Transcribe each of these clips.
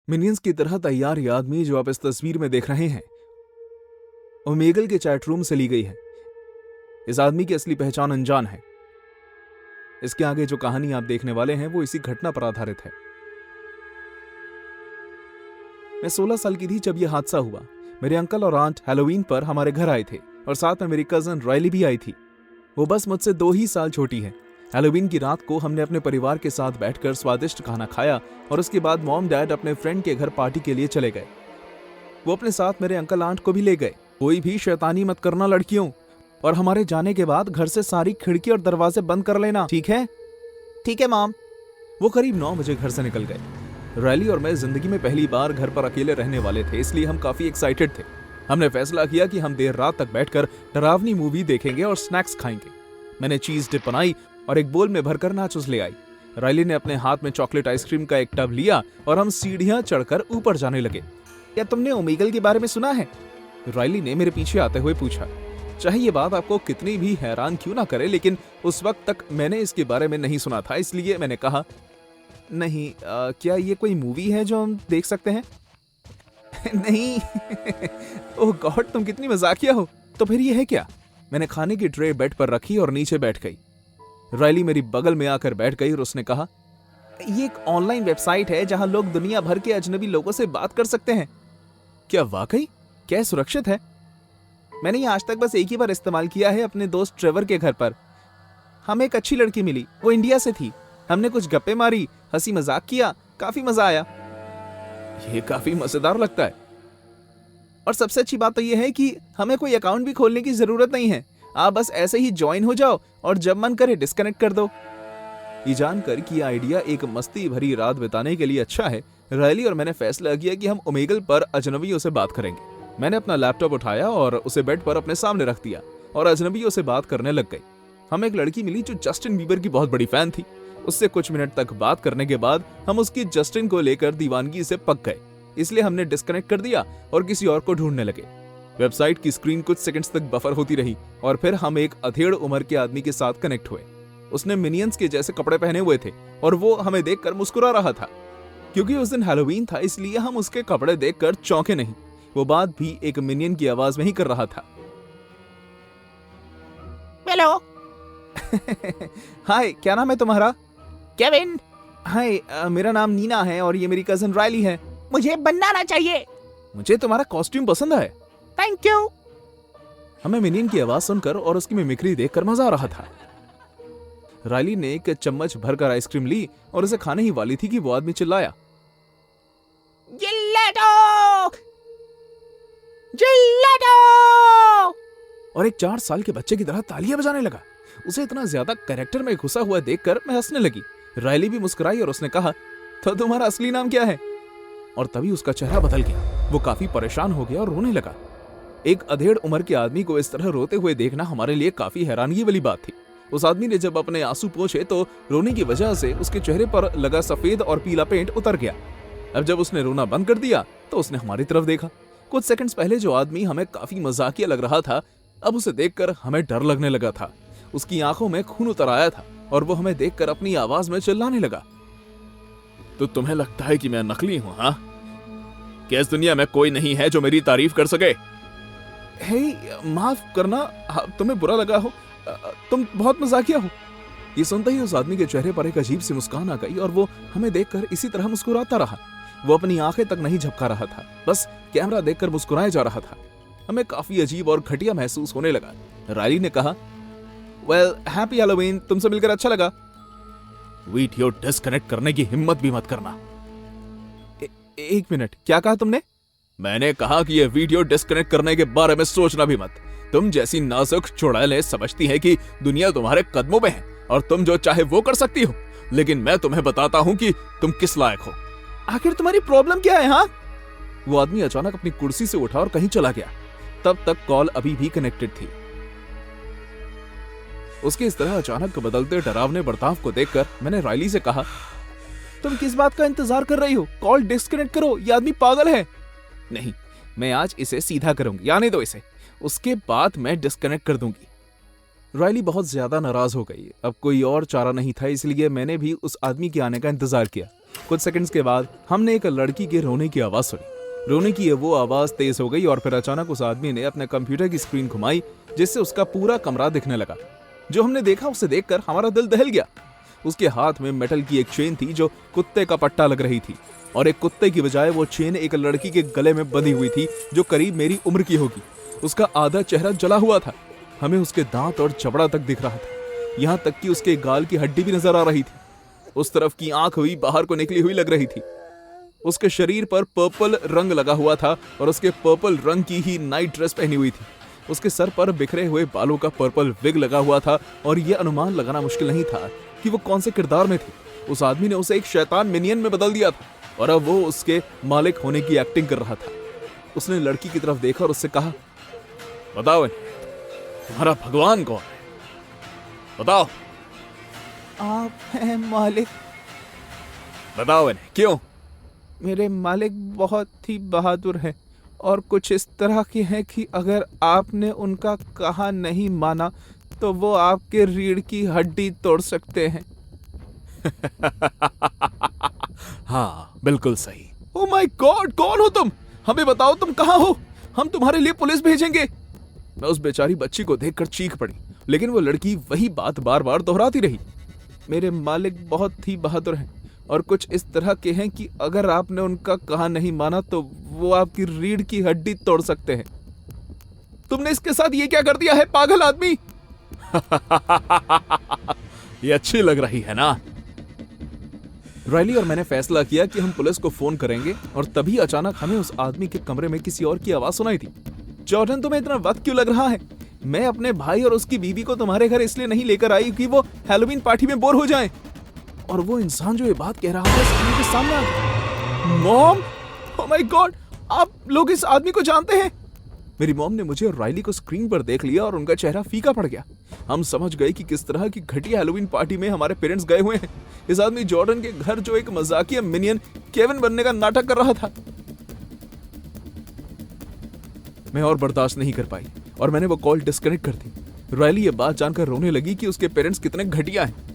Minions की तरह तैयार ये आदमी जो आप इस तस्वीर में देख रहे हैं, ओमेगल के चैट रूम से ली गई है। इस आदमी की असली पहचान अनजान है। इसके आगे जो कहानी आप देखने वाले हैं वो इसी घटना पर आधारित है। मैं 16 साल की थी जब यह हादसा हुआ। मेरे अंकल और आंट हैलोवीन पर हमारे घर आए थे और साथ में मेरी कजन रायली भी आई थी। वो बस मुझसे 2 ही साल छोटी है। हैलोवीन की रात को हमने अपने परिवार के साथ बैठकर स्वादिष्ट खाना खाया और उसके बाद मॉम डैड अपने फ्रेंड के घर पार्टी के लिए चले गए। वो अपने साथ मेरे अंकल आंट को भी ले गए। कोई भी शैतानी मत करना लड़कियों, और हमारे जाने के बाद घर से सारी खिड़की और दरवाजे बंद कर लेना, ठीक है? ठीक है मॉम। वो करीब 9 बजे घर से निकल गए। रैली और मैं जिंदगी में पहली बार घर पर अकेले रहने वाले थे, इसलिए हम काफी एक्साइटेड थे। हमने फैसला किया कि हम देर रात तक बैठकर डरावनी मूवी देखेंगे और स्नैक्स खाएंगे। मैंने चीज डिप बनाई और एक बोल में भरकर नाचोस ले आई। रायली ने अपने हाथ में चॉकलेट आइसक्रीम का एक टब लिया और हम सीढ़ियां चढ़कर ऊपर जाने लगे। क्या तुमने ओमेगल के बारे में सुना है? रायली ने मेरे पीछे आते हुए पूछा। चाहे ये बात आपको कितनी भी हैरान क्यों ना करे, लेकिन उस वक्त तक मैंने इसके बारे में नहीं सुना था, इसलिए मैंने कहा, नहीं, क्या ये कोई मूवी है जो हम देख सकते हैं? नहीं। ओह गॉड, तुम कितनी मजाकिया हो। तो फिर ये है क्या? मैंने खाने की ट्रे बेड पर रखी और नीचे बैठ गई। रायली मेरी बगल में आकर बैठ गई और उसने कहा, ये एक ऑनलाइन वेबसाइट है जहां लोग दुनिया भर के अजनबी लोगों से बात कर सकते हैं। क्या वाकई? क्या सुरक्षित है? मैंने ये आज तक बस एक ही बार इस्तेमाल किया है, अपने दोस्त ट्रेवर के घर पर। हमें एक अच्छी लड़की मिली, वो इंडिया से थी। हमने कुछ गप्पे मारी, हंसी मजाक किया, काफी मजा आया। ये काफी मजेदार लगता है। और सबसे अच्छी बात तो ये है कि हमें कोई अकाउंट भी खोलने की जरूरत नहीं है। आप बस ऐसे ही ज्वाइन हो जाओ और जब मन करे डिस्कनेक्ट कर दो। ये जानकर कि आइडिया एक मस्ती भरी रात बिताने के लिए अच्छा है, रायली और मैंने फैसला किया कि हम ओमेगल पर अजनबियों से बात करेंगे। मैंने अपना लैपटॉप उठाया और उसे बेड पर अपने सामने रख दिया और अजनबियों से बात करने लग गई। हमें एक लड़की मिली जो जस्टिन बीबर की बहुत बड़ी फैन थी। उससे कुछ मिनट तक बात करने के बाद हम उसकी जस्टिन को लेकर दीवानगी से पक गए, इसलिए हमने डिस्कनेक्ट कर दिया और किसी और को ढूंढने लगे। वेबसाइट की स्क्रीन कुछ सेकंड्स तक बफर होती रही और फिर हम एक अधेड़ उम्र के आदमी के साथ कनेक्ट हुए। उसने मिनियंस के जैसे कपड़े पहने हुए थे और वो हमें देखकर मुस्कुरा रहा था। क्योंकि उस दिन हैलोवीन था, इसलिए हम उसके कपड़े देखकर चौंके नहीं। वो बात भी एक मिनियन की आवाज में ही कर रहा था। हेलो। हाय, क्या नाम है तुम्हारा? केविन। हाय, मेरा नाम नीना है और ये मेरी कजन रायली है। मुझे बनाना चाहिए। मुझे तुम्हारा कॉस्ट्यूम पसंद है। Thank you. हमें मिनियन की आवाज सुनकर और उसकी मिमिक्री देखकर मजा आ रहा था। रायली ने एक चम्मच भरकर आइसक्रीम ली और उसे खाने ही वाली थी कि वो आदमी चिल्लाया, जिलेटो! जिलेटो! और एक 4 साल के बच्चे की तरह तालियां बजाने लगा। उसे इतना ज्यादा कैरेक्टर में घुसा हुआ देखकर मैं हंसने लगी। रायली भी मुस्कुराई और उसने कहा, तो तुम्हारा असली नाम क्या है? और तभी उसका चेहरा बदल गया। वो काफी परेशान हो गया और रोने लगा। एक अधेड़ उम्र के आदमी को इस तरह रोते हुए देखना हमारे लिए काफी हैरानगी वाली बात थी। उस आदमी ने जब अपने आंसू पोंछे तो रोने की वजह से उसके चेहरे पर लगा सफेद और पीला पेंट उतर गया। अब जब उसने रोना बंद कर दिया तो उसने हमारी तरफ देखा। कुछ सेकंड्स पहले जो आदमी हमें काफी मजाकिया लग रहा था, अब उसे देखकर हमें डर लगने लगा था। उसकी आंखों में खून उतर आया था और वो हमें देखकर अपनी आवाज में चिल्लाने लगा, तो तुम्हें लगता है कि मैं नकली हूं? हाँ, क्या इस दुनिया में कोई नहीं है जो मेरी तारीफ कर सके? हे, माफ करना, तुम्हें बुरा लगा हो, तुम बहुत मजाकिया हो। ये सुनते ही उस आदमी के चेहरे पर एक अजीब सी मुस्कान आ गई और वो हमें देखकर इसी तरह मुस्कुराता रहा। वो अपनी आंखें तक नहीं झपका रहा था, बस कैमरा देखकर मुस्कुराया जा रहा था। हमें काफी अजीब और घटिया महसूस होने लगा। रायली ने कहा, वेल, हैप्पी हैलोवीन, तुमसे मिलकर अच्छा लगा। वीडियो डिस्कनेक्ट करने की हिम्मत भी मत करना। एक मिनट, क्या कहा तुमने? मैंने कहा कि ये वीडियो डिस्कनेक्ट करने के बारे में सोचना भी मत। तुम जैसी नाजुक चुड़ैलें समझती हैं कि दुनिया तुम्हारे कदमों में है और तुम जो चाहे वो कर सकती हो, लेकिन मैं तुम्हें बताता हूं कि तुम किस लायक हो। आखिर तुम्हारी प्रॉब्लम क्या है? हाँ? वो आदमी अचानक अपनी कुर्सी से उठा और कहीं चला गया। तब तक कॉल अभी भी कनेक्टेड थी। उसके इस तरह अचानक बदलते डरावने बर्ताव को देखकर मैंने रायली से कहा, तुम किस बात का इंतजार कर रही हो? कॉल डिस्कनेक्ट करो, ये आदमी पागल है। नहीं, मैं आज इसे सीधा करूंगी, आने दो इसे, उसके बाद मैं डिस्कनेक्ट कर दूंगी। रायली बहुत ज्यादा नाराज हो गई। अब कोई और चारा नहीं था, इसलिए मैंने भी उस आदमी के आने का इंतजार किया। कुछ सेकंड्स के बाद हमने एक लड़की के रोने की आवाज सुनी। रोने की वो आवाज तेज हो गई और फिर अचानक उस आदमी ने अपने कंप्यूटर की स्क्रीन घुमाई, जिससे उसका पूरा कमरा दिखने लगा। जो हमने देखा उसे देखकर हमारा दिल दहल गया। उसके हाथ में मेटल की एक चेन थी जो कुत्ते का पट्टा लग रही थी, और एक कुत्ते की बजाय वो चेन एक लड़की के गले में बंधी हुई थी जो करीब मेरी उम्र की होगी। उसका आधा चेहरा जला हुआ था, हमें उसके दांत और जबड़ा तक दिख रहा था, यहाँ तक कि उसके गाल की हड्डी भी नजर आ रही थी। उस तरफ की आंख भी बाहर को निकली हुई लग रही थी। उसके शरीर पर पर्पल रंग लगा हुआ था और उसके पर्पल रंग की ही नाइट ड्रेस पहनी हुई थी। उसके सर पर बिखरे हुए बालों का पर्पल विग लगा हुआ था और यह अनुमान लगाना मुश्किल नहीं था कि वो कौन से किरदार में थी। उस आदमी ने उसे एक शैतान मिनियन में बदल दिया था और अब वो उसके मालिक होने की एक्टिंग कर रहा था। उसने लड़की की तरफ देखा और उससे कहा, बताओ तुम्हारा भगवान कौन है? बताओ। आप हैं मालिक। बताओ इन्हें, क्यों? मेरे मालिक बहुत ही बहादुर हैं और कुछ इस तरह के हैं कि अगर आपने उनका कहा नहीं माना तो वो आपके रीढ़ की हड्डी तोड़ सकते हैं। हाँ, बिल्कुल सही। ओह माय गॉड, कौन हो तुम? हमें बताओ तुम कहाँ हो, हम तुम्हारे लिए पुलिस भेजेंगे। मैं उस बेचारी बच्ची को देखकर चीख पड़ी, लेकिन वो लड़की वही बात बार बार दोहराती रही। मेरे मालिक बहुत ही बहादुर हैं और कुछ इस तरह के हैं कि अगर आपने उनका कहा नहीं माना तो वो आपकी रीढ़ की हड्डी तोड़ सकते हैं। तुमने इसके साथ ये क्या कर दिया है, पागल आदमी? ये अच्छी लग रही है ना? रायली और मैंने फैसला किया कि हम पुलिस को फोन करेंगे और तभी अचानक हमें उस आदमी के कमरे में किसी और की आवाज सुनाई थी। जॉर्डन, तुम्हें इतना वक्त क्यों लग रहा है? मैं अपने भाई और उसकी बीवी को तुम्हारे घर इसलिए नहीं लेकर आई कि वो हैलोवीन पार्टी में बोर हो जाएं। और वो इंसान जो ये बात कह रहा था स्क्रीन के सामने आ गया। मॉम, ओह माय गॉड, आप लोग इस आदमी को जानते हैं? मेरी मॉम ने मुझे और रायली को स्क्रीन पर देख लिया और उनका चेहरा फीका पड़ गया। हम समझ गए कि किस तरह की घटिया हैलोवीन पार्टी में हमारे पेरेंट्स गए हुए हैं। इस आदमी जॉर्डन के घर जो एक मजाकिया मिनियन केविन बनने का नाटक कर रहा था। मैं और बर्दाश्त नहीं कर पाई और मैंने वो कॉल डिस्कनेक्ट कर दी। रायली ये बात जानकर रोने लगी कि उसके पेरेंट्स कितने घटिया हैं।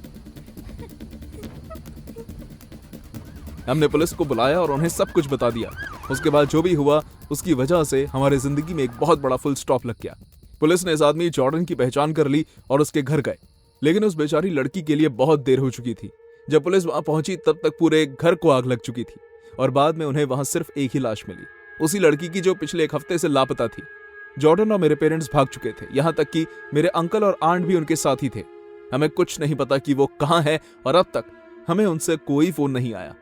हमने पुलिस को बुलाया और उन्हें सब कुछ बता दिया। उसके बाद जो भी हुआ उसकी वजह से हमारे जिंदगी में एक बहुत बड़ा फुल स्टॉप लग गया। पुलिस ने इस आदमी जॉर्डन की पहचान कर ली और उसके घर गए, लेकिन उस बेचारी लड़की के लिए बहुत देर हो चुकी थी। जब पुलिस वहां पहुंची तब तक पूरे घर को आग लग चुकी थी और बाद में उन्हें वहां सिर्फ एक ही लाश मिली, उसी लड़की की जो पिछले एक हफ्ते से लापता थी। जॉर्डन और मेरे पेरेंट्स भाग चुके थे, यहाँ तक कि मेरे अंकल और आंट भी उनके साथ ही थे। हमें कुछ नहीं पता कि वो कहाँ है और अब तक हमें उनसे कोई फोन नहीं आया।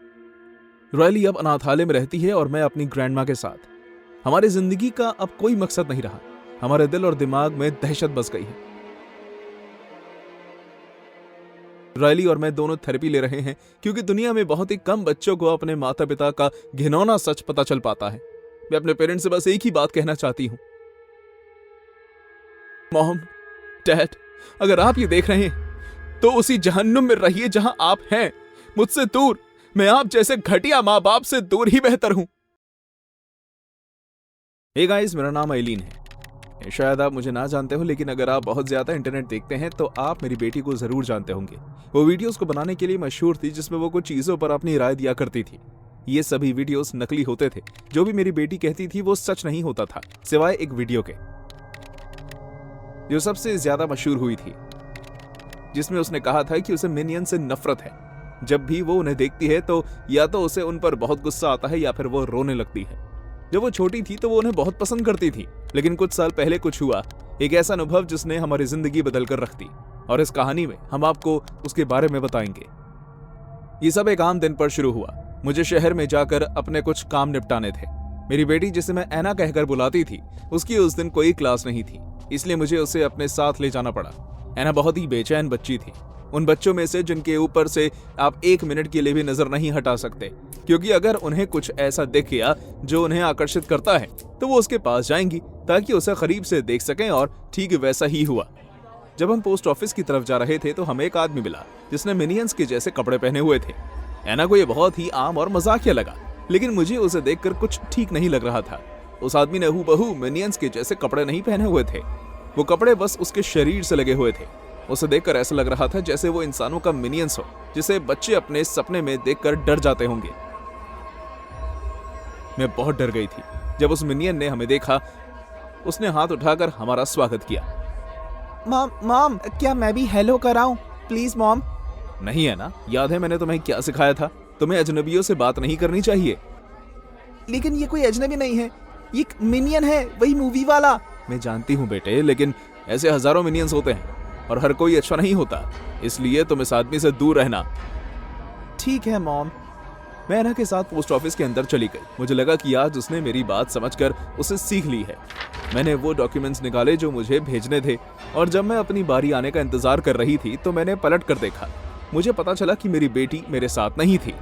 रायली अब अनाथालय में रहती है और मैं अपनी ग्रैंडमा के साथ। हमारी जिंदगी का अब कोई मकसद नहीं रहा। हमारे दिल और दिमाग में दहशत बस गई है। रायली और मैं दोनों थेरेपी ले रहे हैं क्योंकि दुनिया में बहुत ही कम बच्चों को अपने माता पिता का घिनौना सच पता चल पाता है। मैं अपने पेरेंट्स से बस एक ही बात कहना चाहती हूं, मॉम, डैड, अगर आप ये देख रहे हैं तो उसी जहन्नुम में रहिए जहां आप हैं, मुझसे दूर। मैं आप जैसे घटिया माँ बाप से दूर ही बेहतर हूं। हे गाइस, मेरा नाम आइलीन है। शायद आप मुझे ना जानते हो, लेकिन अगर आप बहुत ज्यादा इंटरनेट देखते हैं तो आप मेरी बेटी को जरूर जानते होंगे। वो वीडियोस को बनाने के लिए मशहूर थी जिसमें वो कुछ चीजों पर अपनी राय दिया करती थी। ये सभी वीडियोस नकली होते थे। जो भी मेरी बेटी कहती थी वो सच नहीं होता था, सिवाय एक वीडियो के जो सबसे ज्यादा मशहूर हुई थी, जिसमें उसने कहा था कि उसे मिनियन से नफरत है। जब भी वो उन्हें देखती है तो या तो उसे उन पर बहुत गुस्सा आता है या फिर वो रोने लगती है। जब वो छोटी थी तो वो उन्हें बहुत पसंद करती थी, लेकिन कुछ साल पहले कुछ हुआ, एक ऐसा अनुभव जिसने हमारी जिंदगी बदल कर रख दी, और इस कहानी में हम आपको उसके बारे में बताएंगे। ये सब एक आम दिन पर शुरू हुआ। मुझे शहर में जाकर अपने कुछ काम निपटाने थे। मेरी बेटी, जिसे मैं ऐना कहकर बुलाती थी, उसकी उस दिन कोई क्लास नहीं थी, इसलिए मुझे उसे अपने साथ ले जाना पड़ा। ऐना बहुत ही बेचैन बच्ची थी, उन बच्चों में से जिनके ऊपर से आप एक मिनट के लिए भी नजर नहीं हटा सकते, क्योंकि अगर उन्हें कुछ ऐसा दिख गया जो उन्हें आकर्षित करता है तो वो उसके पास जाएंगी ताकि उसे करीब से देख सकें, और ठीक वैसा ही हुआ। जब हम पोस्ट ऑफिस की तरफ जा रहे थे तो हमें एक आदमी मिला जिसने मिनियंस के जैसे कपड़े पहने हुए थे। ऐना को ये बहुत ही आम और मजाकिया लगा, लेकिन मुझे उसे देखकर कुछ ठीक नहीं लग रहा था। उस आदमी ने हूबहू मिनियंस के जैसे कपड़े नहीं पहने हुए थे, वो कपड़े बस उसके शरीर से लगे हुए थे। उसे देखकर ऐसा लग रहा था जैसे वो इंसानों का मिनियंस हो, जिसे बच्चे अपने सपने में देखकर डर जाते होंगे। मैं बहुत डर गई थी। जब उस मिनियन ने हमें देखा, उसने हाथ उठाकर हमारा स्वागत किया। मॉम, क्या मैं भी हेलो कराऊं? Please mom. नहीं है ना? याद है मैंने तुम्हें क्या सिखाया था? तुम्हें अजनबियों से बात नहीं करनी चाहिए। लेकिन ये कोई अजनबी नहीं है, ये एक मिनियन है, वही मूवी वाला। मैं जानती हूँ बेटे, लेकिन ऐसे हजारों मिनियंस होते हैं और हर कोई अच्छा नहीं होता, इसलिए तुम इस आदमी से दूर रहना। ठीक है मॉम। मैं एना के साथ पोस्ट ऑफिस के अंदर चली गई। मुझे लगा कि आज उसने मेरी बात समझकर उसे सीख ली है। मैंने वो डॉक्यूमेंट्स निकाले जो मुझे भेजने थे, और जब मैं अपनी बारी आने का इंतजार कर रही थी तो मैंने पलट कर देखा। मुझे पता चला कि मेरी बेटी मेरे साथ नहीं थी।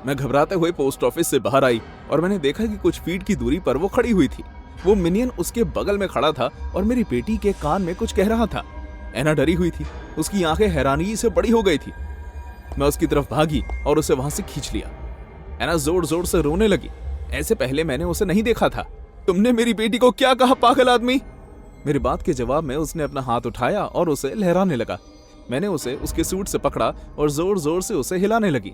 मैं घबराते हुए पोस्ट ऑफिस से बाहर आई और मैंने देखा कि कुछ फीट की दूरी पर वो खड़ी हुई थी। वो मिनियन उसके बगल में खड़ा था और मेरी बेटी के कान में कुछ कह रहा था। एना डरी हुई थी, उसकी आंखें हैरानी से बड़ी हो गई थी। मैं उसकी तरफ भागी और उसे वहां से खींच लिया। एना जोर जोर से रोने लगी। ऐसे पहले मैंने उसे नहीं देखा था। तुमने मेरी बेटी को क्या कहा, पागल आदमी? मेरी बात के जवाब में उसने अपना हाथ उठाया और उसे लहराने लगा। मैंने उसे उसके सूट से पकड़ा और जोर जोर से उसे हिलाने लगी।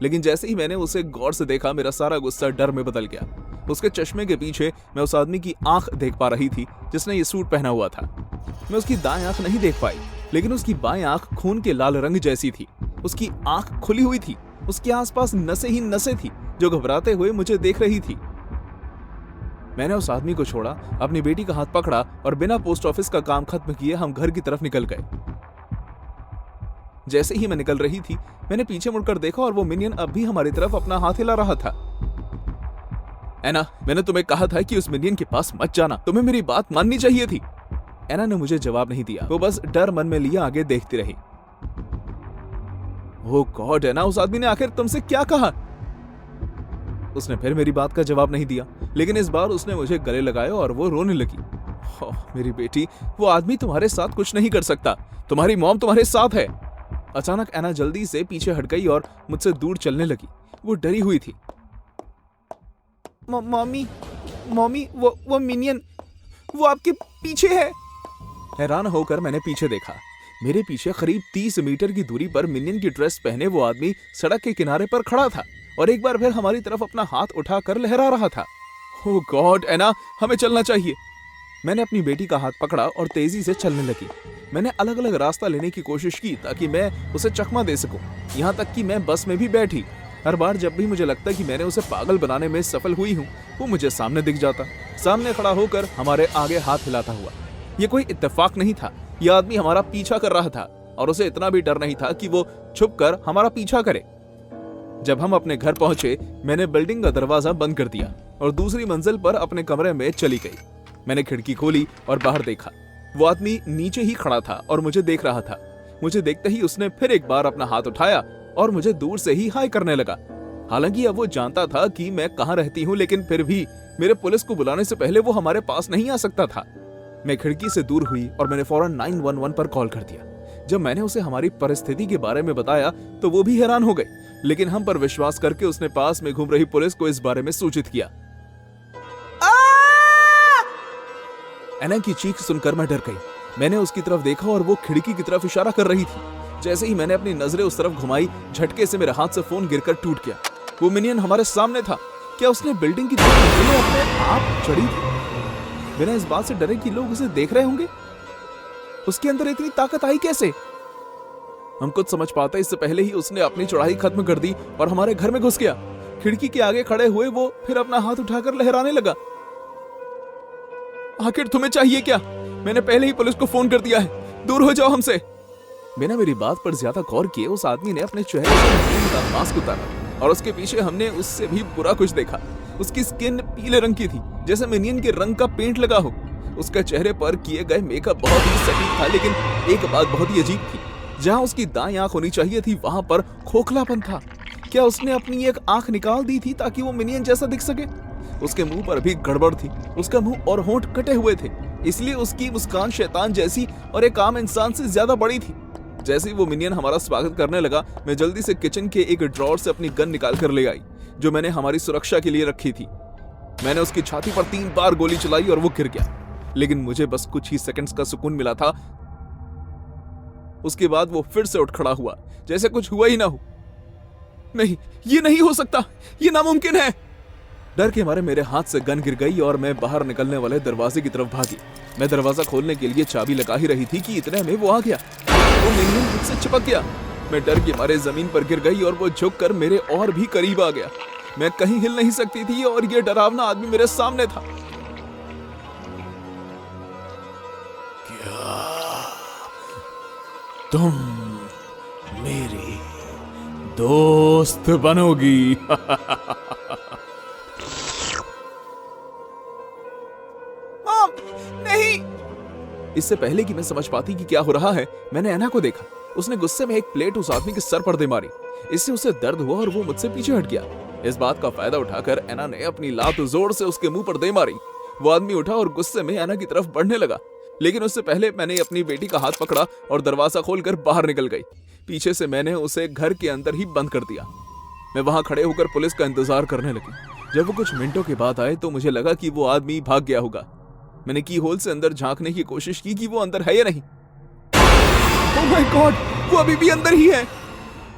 लेकिन जैसे ही मैंने उसे गौर से देखा, मेरा सारा गुस्सा डर में बदल गया। उसके चश्मे के पीछे मैं उस आदमी की आंख देख पा रही थी जिसने ये सूट पहना हुआ था। मैं उसकी दाएं आंख नहीं देख पाई, लेकिन उसकी बाएं आंख खून के लाल रंग जैसी थी। उसकी आंख खुली हुई थी। उसके आसपास नसें ही नसें थी जो घबराते हुए मुझे देख रही थी। मैंने उस आदमी को छोड़ा, अपनी बेटी का हाथ पकड़ा और बिना पोस्ट ऑफिस का काम खत्म किए हम घर की तरफ निकल गए। जैसे ही मैं निकल रही थी, मैंने पीछे मुड़कर देखा और वो मिनियन अब भी हमारी तरफ अपना हाथ हिला रहा था। एना, मैंने तुम्हें कहा था कि उस मिनियन के पास मत जाना। तुम्हें मेरी बात माननी चाहिए थी। एना ने मुझे जवाब नहीं दिया। वो बस डर मन में लिए आगे देखती रही। ओह गॉड एना, उस आदमी ने आखिर तुमसे क्या कहा? उसने फिर मेरी बात का जवाब नहीं दिया, लेकिन इस बार उसने मुझे गले लगाया और वो रोने लगी। ओह मेरी बेटी, वो आदमी तुम्हारे साथ कुछ नहीं कर सकता। तुम्हारी मॉम तुम्हारे साथ है। अचानक एना जल्दी से पीछे हट गई और मुझसे दूर चलने लगी। वो डरी हुई थी। मम्मी, वो मिनियन, वो आपके पीछे है। हैरान होकर मैंने पीछे देखा। मेरे पीछे करीब 30 मीटर की दूरी पर मिनियन की ड्रेस पहने वो आदमी सड़क के किनारे पर खड़ा था और एक बार फिर हमारी तरफ अपना हाथ उठाकर लहरा रहा था। ओह गॉड एना, हमें चलना चाहिए। मैंने अपनी बेटी का हाथ पकड़ा और तेजी से चलने लगी। मैंने अलग अलग रास्ता लेने की कोशिश की ताकि मैं उसे चकमा दे सकूं। यहाँ तक कि मैं बस में भी बैठी। हर बार जब भी मुझे लगता कि मैंने उसे पागल बनाने में सफल हुई हूँ, वो मुझे सामने दिख जाता, सामने खड़ा होकर हमारे आगे हाथ हिलाता हुआ। ये कोई इत्तेफाक नहीं था। यह आदमी हमारा पीछा कर रहा था और उसे इतना भी डर नहीं था कि वो छुपकर हमारा पीछा करे। जब हम अपने घर पहुंचे, मैंने बिल्डिंग का दरवाजा बंद कर दिया और दूसरी मंजिल पर अपने कमरे में चली गई। मैंने खिड़की खोली और बाहर देखा। वो आदमी नीचे ही खड़ा था और मुझे देख रहा था। मुझे देखते ही उसने फिर एक बार अपना हाथ उठाया और मुझे दूर से ही हाय करने लगा। हालांकि अब वो जानता था कि मैं कहाँ रहती हूँ, लेकिन फिर भी मेरे पुलिस को बुलाने से पहले वो हमारे पास नहीं आ सकता था। मैं खिड़की से दूर हुई और मैंने फौरन 911 पर कॉल कर दिया। जब मैंने उसे हमारी परिस्थिति के बारे में बताया तो वो भी हैरान हो गई, लेकिन हम पर विश्वास करके उसने पास में घूम रही पुलिस को इस बारे में सूचित किया। एना की चीख सुनकर मैं डर गई। मैंने उसकी तरफ देखा और वो खिड़की की तरफ इशारा कर रही थी। जैसे ही मैंने अपनी नजरें उस तरफ घुमाई, झटके से मेरे हाथ से फोन गिरकर टूट गया। वो मिनियन हमारे सामने था। क्या उसने बिल्डिंग की दीवार अपने आप चढ़ी थी? बिना इस बात से डरे कि लोग उसे देख रहे होंगे। उसके अंदर इतनी ताकत आई कैसे? हम कुछ समझ पाते इससे पहले ही उसने अपनी चढ़ाई खत्म कर दी और हमारे घर में घुस गया। खिड़की के आगे खड़े हुए वो फिर अपना हाथ उठाकर लहराने लगा। आखिर तुम्हें चाहिए क्या? मैंने पहले ही पुलिस को फोन कर दिया है। दूर हो जाओ हमसे। बिना मेरी बात पर ज्यादा गौर किए उस आदमी ने अपने चेहरे से मास्क उतारा और उसके पीछे हमने उससे भी बुरा कुछ देखा। उसकी स्किन पीले रंग की थी, जैसे मिनियन के रंग का पेंट लगा हो। उसके चेहरे पर किए गए मेकअप बहुत ही सटीक था, लेकिन एक बात बहुत ही अजीब थी। जहां उसकी दाएं आंख होनी चाहिए थी, वहां पर खोखलापन था। क्या उसने अपनी एक आंख निकाल दी थी ताकि वो मिनियन जैसा दिख सके? उसके मुंह पर भी गड़बड़ थी। उसका मुंह और होंठ कटे हुए थे, इसलिए उसकी मुस्कान शैतान जैसी और एक आम इंसान से ज्यादा बड़ी थी। जैसे ही वो मिनियन हमारा स्वागत करने लगा, मैं जल्दी से किचन के एक ड्रॉअर से अपनी गन निकाल कर ले आई, जो मैंने हमारी सुरक्षा के लिए रखी थी। मैंने उसकी छाती पर 3 बार गोली चलाई और वो गिर गया, लेकिन मुझे बस कुछ ही सेकंड्स का सुकून मिला था। उसके बाद वो फिर से उठ खड़ा हुआ, जैसे कुछ हुआ ही ना हो। नहीं, ये नहीं हो सकता, ये नामुमकिन है। डर के मारे मेरे हाथ से गन गिर गई और मैं बाहर निकलने वाले दरवाजे की तरफ भागी। मैं दरवाजा खोलने के लिए चाबी लगा ही रही थी कि इतने में वो आ गया। वो मिनियन मुझसे चिपक गया। मैं डर के मारे जमीन पर गिर गई और वो झुककर मेरे और भी करीब आ गया। मैं कहीं हिल नहीं सकती थी और ये डरावना आदमी मेरे सामने था। क्या तुम मेरी दोस्त बनोगी? मॉम, नहीं। इससे पहले कि मैं समझ पाती कि क्या हो रहा है, मैंने एना को देखा। उसने गुस्से में एक प्लेट उस आदमी के सर पर दे मारी। इससे उसे दर्द हुआ और वो मुझसे पीछे हट गया। इस बात का फायदा उठाकर एना ने अपनी लात जोर से उसके मुंह पर दे मारी। वो आदमी उठा और गुस्से में एना की तरफ बढ़ने लगा, लेकिन उससे पहले मैंने अपनी बेटी का हाथ पकड़ा और दरवाजा खोलकर बाहर निकल गई। पीछे से मैंने उसे घर के अंदर ही बंद कर दिया। मैं वहां खड़े होकर पुलिस का इंतजार करने लगी। जब वो कुछ मिनटों के बाद आए तो मुझे लगा कि वो आदमी भाग गया होगा। मैंने की होल से अंदर झांकने की कोशिश की कि वो अंदर है या नहीं। ओह माय गॉड, वो अभी भी अंदर ही है।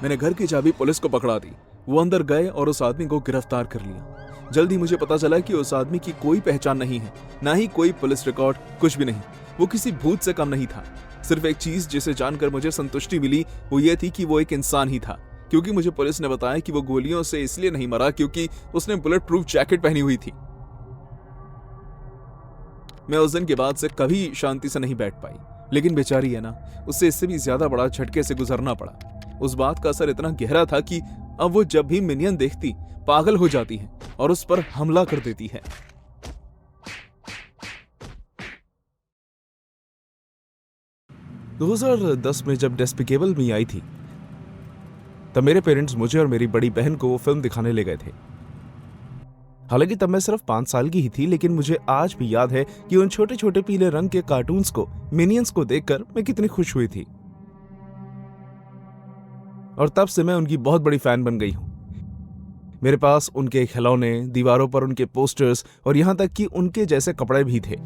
मैंने घर की चाबी पुलिस को पकड़ा दी। वो अंदर गए और उस आदमी को गिरफ्तार कर लिया। जल्द ही मुझे पता चला कि उस आदमी की कोई पहचान नहीं है, ना ही कोई पुलिस रिकॉर्ड, कुछ भी नहीं। वो किसी भूत से कम नहीं था। सिर्फ एक चीज जिसे जानकर मुझे संतुष्टि मिली वो ये थी कि वो एक इंसान ही था, क्योंकि मुझे पुलिस ने बताया कि वो गोलियों से इसलिए नहीं मरा क्योंकि उसने बुलेट प्रूफ जैकेट पहनी हुई थी। मैं उस दिन के बाद से कभी शांति से नहीं बैठ पाई, लेकिन बेचारी है ना, उससे इससे भी ज्यादा बड़ा झटके से गुजरना पड़ा। उस बात का असर इतना गहरा था कि अब वो जब भी मिनियन देखती पागल हो जाती है और उस पर हमला कर देती है। 2010 में जब डेस्पिकेबल मी आई थी तब मेरे पेरेंट्स मुझे और मेरी बड़ी बहन को वो फिल्म दिखाने ले गए थे। हालांकि तब मैं सिर्फ 5 साल की ही थी, लेकिन मुझे आज भी याद है कि उन छोटे छोटे पीले रंग के कार्टून्स को, मिनियंस को देखकर मैं कितनी खुश हुई थी। और तब से मैं उनकी बहुत बड़ी फैन बन गई हूं। मेरे पास उनके खिलौने, दीवारों पर उनके पोस्टर्स और यहां तक कि उनके जैसे कपड़े भी थे।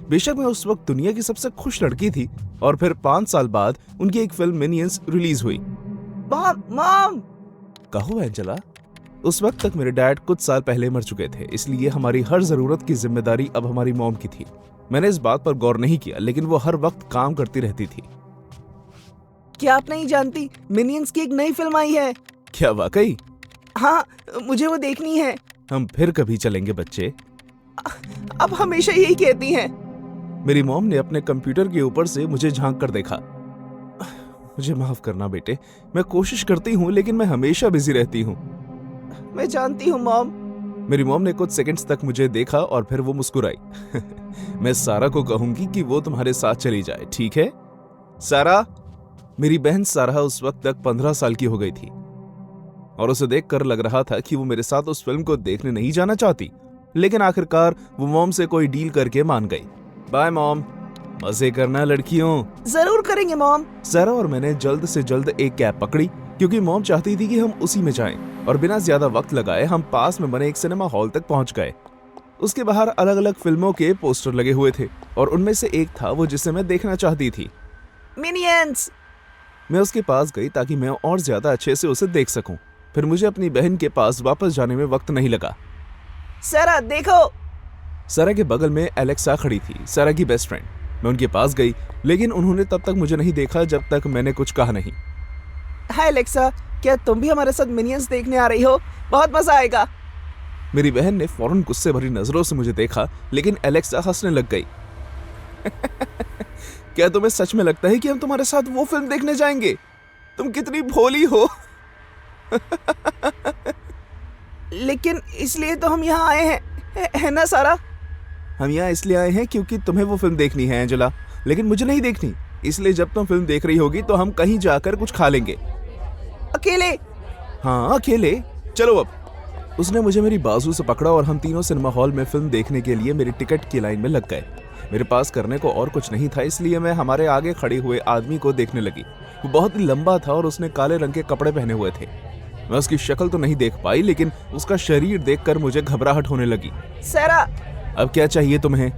बेशक मैं उस वक्त दुनिया की सबसे खुश लड़की थी और फिर 5 साल बाद उनकी एक फिल्म मिनियंस रिलीज हुई। मॉम, कहो एंजेला, उस वक्त तक मेरे डैड कुछ साल पहले मर चुके थे, इसलिए हमारी हर जरूरत की जिम्मेदारी अब हमारी मॉम की थी। मैंने इस बात पर गौर नहीं किया, लेकिन वो हर वक्त काम करती रहती थी। क्या आप नहीं जानती, मिनियंस की एक नई फिल्म आई है? क्या वाकई? हाँ, मुझे वो देखनी है। हम फिर कभी चलेंगे बच्चे। अब हमेशा यही कहती हैं। मेरी मॉम ने अपने कंप्यूटर के ऊपर से मुझे झांक कर देखा। मुझे माफ करना बेटे, मैं कोशिश करती हूँ लेकिन मैं हमेशा बिजी रहती हूँ। मैं जानती हूँ मॉम। मेरी मॉम ने कुछ सेकंड्स तक मुझे देखा और फिर वो मुस्कुराई। मैं सारा को कहूंगी कि वो तुम्हारे साथ चली जाए, ठीक है? सारा, मेरी बहन सारा उस वक्त तक 15 साल की हो गई थी और उसे देखकर लग रहा था कि वो मेरे साथ उस फिल्म को देखने नहीं जाना चाहती, लेकिन आखिरकार वो मॉम से कोई डील करके मान गई। बाय मॉम, मजे करना लड़कियों। जरूर करेंगे मॉम। सारा और मैंने जल्द से जल्द एक कैब पकड़ी क्योंकि मॉम चाहती थी कि हम उसी में जाएं, और बिना ज्यादा वक्त लगाए हम पास में बने एक सिनेमा हॉल तक पहुंच गए। उसके बाहर अलग अलग फिल्मों के पोस्टर लगे हुए थे और उनमें से एक था वो जिसे मैं देखना चाहती थी, मिनियंस। मैं उसके पास गई ताकि मैं और ज्यादा अच्छे से उसे देख सकूं। फिर मुझे अपनी बहन के पास वापस जाने में वक्त नहीं लगा। सारा देखो। सारा के बगल में एलेक्सा खड़ी थी, सारा की बेस्ट फ्रेंड। मैं उनके पास गई, लेकिन उन्होंने तब तक मुझे नहीं देखा जब तक मैंने कुछ कहा नहीं। हाय एलेक्सा, क्या तुम भी हमारे साथ मिनियंस देखने आ रही हो? बहुत मजा आएगा। मेरी बहन ने फौरन गुस्से भरी नजरों से मुझे देखा, लेकिन एलेक्सा हंसने लग गई। क्या तुम्हें सच में लगता है कि हम तुम्हारे साथ वो फिल्म देखने जाएंगे? तुम कितनी भोली हो। लेकिन इसलिए तो हम यहाँ आए हैं, है ना सारा? हम यहाँ इसलिए आए हैं क्योंकि तुम्हें वो फिल्म देखनी है एंजेला, लेकिन मुझे नहीं देखनी। इसलिए जब तुम फिल्म देख रही होगी तो हम कहीं जाकर कुछ खा लेंगे। अकेले? हाँ अकेले, चलो अब। उसने मुझे मेरी बाजू से पकड़ा और हम तीनों सिनेमा हॉल में फिल्म देखने के लिए मेरी टिकट की लाइन में लग गए। मेरे पास करने को और कुछ नहीं था, इसलिए मैं हमारे आगे खड़े हुए आदमी को देखने लगी। वो बहुत ही लंबा था और उसने काले रंग के कपड़े पहने हुए थे। मैं उसकी शक्ल तो नहीं देख पाई, लेकिन उसका शरीर देखकर मुझे घबराहट होने लगी। सारा, अब क्या चाहिए तुम्हें?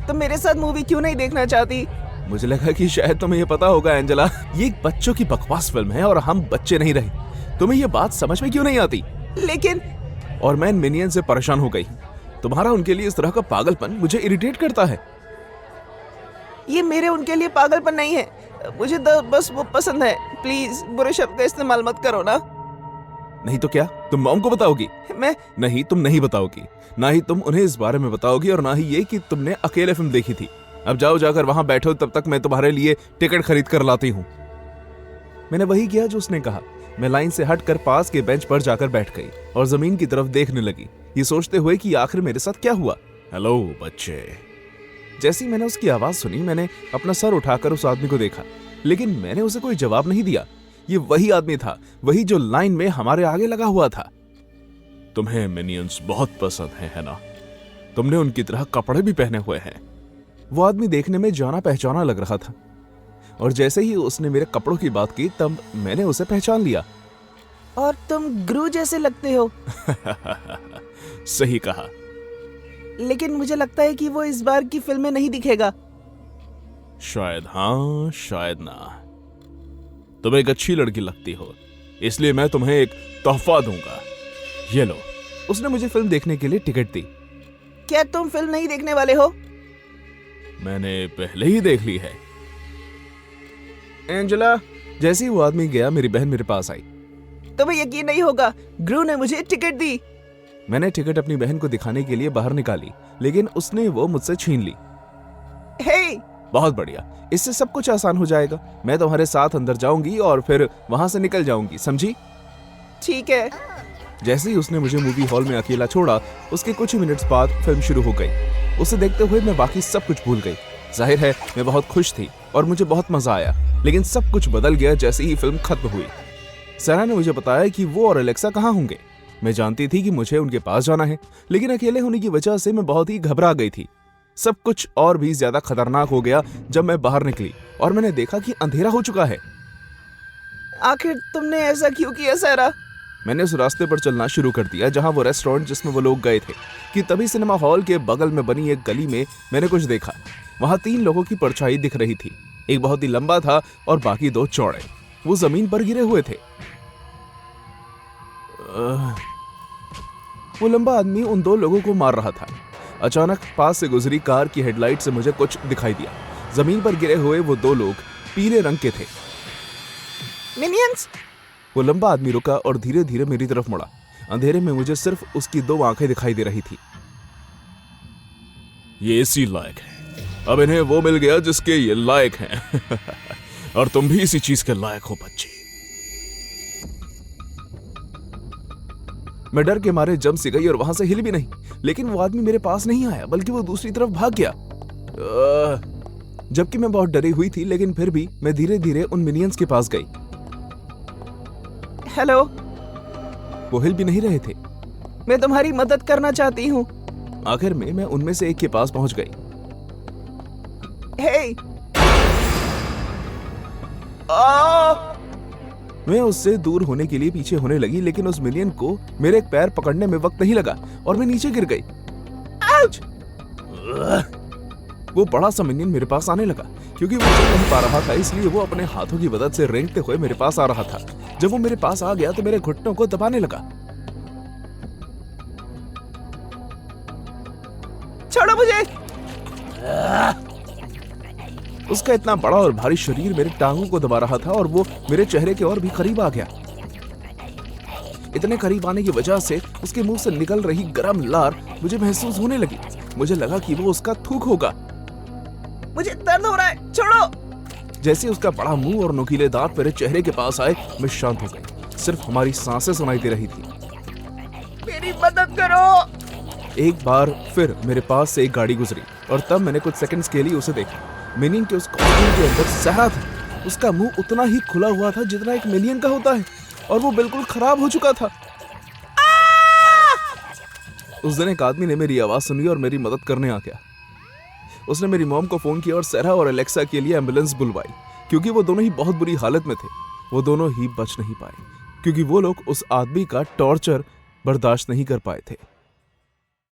तुम मेरे साथ मूवी क्यों नहीं देखना चाहती? मुझे लगा कि शायद तुम्हें ये पता होगा एंजेला, ये एक बच्चों की बकवास फिल्म है और हम बच्चे नहीं रहे। तुम्हें ये बात समझ में क्यों नहीं आती? लेकिन और मैं इन मिनियन से परेशान हो गई। तुम्हारा उनके लिए इस तरह का पागलपन मुझे इरिटेट करता है। ये मेरे उनके लिए पागलपन नहीं है, मुझे बस वो पसंद है। प्लीज बुरे शब्द का इस्तेमाल मत करो ना। नहीं तो क्या तुम मॉम को बताओगी? मैं नहीं, तुम नहीं बताओगी। ना ही तुम उन्हें इस बारे में बताओगी और ना ही ये कि तुमने अकेले फिल्म देखी थी। अब जाओ, जाकर वहां बैठो, तब तक मैं तुम्हारे लिए टिकट खरीद कर लाती हूँ। मैंने वही किया जो उसने कहा। मैं लाइन से हटकर पास के बेंच पर जाकर बैठ गई और जमीन की तरफ देखने लगी, ये सोचते हुए कि आखिर मेरे साथ क्या हुआ। हेलो बच्चे। जैसी मैंने उसकी आवाज सुनी, मैंने अपना सर उठाकर उस आदमी को देखा, लेकिन मैंने उसे कोई जवाब नहीं दिया। ये वही आदमी था, वही जो लाइन में हमारे आगे लगा हुआ था। तुम्हें मिनियंस बहुत पसंद है ना? तुमने उनकी तरह कपड़े भी पहने हुए हैं। वो आदमी देखने में जाना पहचाना लग रहा था और जैसे ही उसने मेरे कपड़ों की बात की तब मैंने उसे पहचान लिया। और तुम ग्रू जैसे लगते हो। सही कहा। लेकिन मुझे लगता है कि वो इस बार की फिल्म में नहीं दिखेगा। शायद हाँ, शायद ना। तुम एक अच्छी लड़की लगती हो, इसलिए मैं तुम्हें एक तोहफा दूंगा। ये लो। उसने मुझे फिल्म देखने के लिए टिकट दी। क्या तुम फिल्म नहीं देखने वाले हो? मैंने पहले ही देख ली है। एंजेला। जैसे ही वो आदमी गया, मेरी बहन मेरे पास आई। तुम्हें यकीन नहीं होगा, ग्रू ने मुझे टिकट दी। मैंने टिकट अपनी बहन को दिखाने के लिए बाहर निकाली, लेकिन उसने वो मुझसे छीन ली। हे! बहुत बढ़िया, इससे सब कुछ आसान हो जाएगा। मैं तुम्हारे साथ अंदर जाऊंगी और फिर वहां से निकल जाऊंगी, समझी? ठीक है। जैसे ही उसने मुझे मूवी हॉल में अकेला छोड़ा, उसके कुछ ही मिनट्स बाद फिल्म शुरू हो गई। उसे देखते हुए मैं बाकी सब कुछ भूल गई। जाहिर है मैं बहुत खुश थी और मुझे बहुत मजा आया, लेकिन सब कुछ बदल गया जैसे ही फिल्म खत्म हुई। सारा ने मुझे बताया कि वो और एलेक्सा कहाँ होंगे। मैं जानती थी कि मुझे उनके पास जाना है, लेकिन अकेले होने की वजह से मैं बहुत ही घबरा गई थी। सब कुछ और भी ज्यादा खतरनाक हो गया जब मैं बाहर निकली और मैंने देखा कि अंधेरा हो चुका है। आखिर तुमने ऐसा क्यों किया सारा? मैंने उस रास्ते पर चलना शुरू कर दिया जहां वो रेस्टोरेंट जिसमें वो लोग गए थे, कि तभी सिनेमा हॉल के बगल में बनी एक गली में मैंने कुछ देखा। वहां 3 लोगों की परछाई दिख रही थी। एक बहुत ही लंबा था और बाकी 2 चौड़े। वो जमीन पर गिरे हुए थे। वो लंबा आदमी उन 2 लोगों को मार रहा था। अचानक पास से गुजरी कार की हेडलाइट से मुझे कुछ दिखाई दिया। जमीन पर गिरे हुए वो 2 लोग पीले रंग के थे। मिनियंस! वो लंबा आदमी रुका और धीरे धीरे मेरी तरफ मुड़ा। अंधेरे में मुझे सिर्फ उसकी 2 आंखें दिखाई दे रही थी। ये इसी लायक है। अब इन्हें वो मिल गया जिसके ये लायक हैं। और तुम भी इसी चीज के लायक हो बच्चे। मैं डर के मारे जम सी गई और वहां से हिल भी नहीं, लेकिन वो आदमी मेरे पास नहीं आया, बल्कि वो दूसरी तरफ भाग गया। जबकि मैं बहुत डरी हुई थी, लेकिन फिर भी मैं धीरे धीरे उन मिनियंस के पास गई। हेलो। वो हिल भी नहीं रहे थे। मैं तुम्हारी मदद करना चाहती हूँ। आखिर में मैं उनमें से एक के पास पहुंच गई। हे! मैं उससे दूर होने के लिए पीछे होने लगी, लेकिन उस मिलियन को मेरे एक पैर पकड़ने में वक्त नहीं लगा और मैं नीचे गिर गई। आउच! वो बड़ा सा मिलियन मेरे पास आने लगा। क्योंकि वो चल नहीं पा रहा था, इसलिए वो अपने हाथों की मदद से रेंगते हुए मेरे पास आ रहा था। जब वो मेरे पास आ गया तो मेरे घुटनों को दबाने लगा। छोड़ो मुझे! उसका इतना बड़ा और भारी शरीर मेरे टांगों को दबा रहा था और वो मेरे चेहरे के और भी करीब आ गया। इतने करीब आने की वजह से उसके मुंह से निकल रही गर्म लार मुझे महसूस होने लगी। मुझे लगा कि वो उसका थूक होगा। मुझे दर्द हो रहा है, छोड़ो! जैसे उसका बड़ा मुंह और नुकीले दांत मेरे चेहरे के पास आए, मैं शांत हो गई। सिर्फ हमारी सांसें सुनाई दे रही थी। मेरी मदद करो! एक बार फिर मेरे पास से एक गाड़ी गुजरी और तब मैंने कुछ सेकंड्स के लिए उसे देखा। मिनियन के उस कॉस्ट्यूम के अंदर सहरा था। उसका मुंह उतना ही खुला हुआ था जितना एक मिनियन का होता है और वो बिल्कुल खराब हो चुका था। उस दिन एक आदमी ने मेरी आवाज सुनी और मेरी मदद करने आ गया। उसने मेरी मॉम को फोन किया और सहरा और एलेक्सा के लिए एम्बुलेंस बुलवाई, क्योंकि वो दोनों ही बहुत बुरी हालत में थे। वो दोनों ही बच नहीं पाए क्योंकि वो लोग उस आदमी का टॉर्चर बर्दाश्त नहीं कर पाए थे।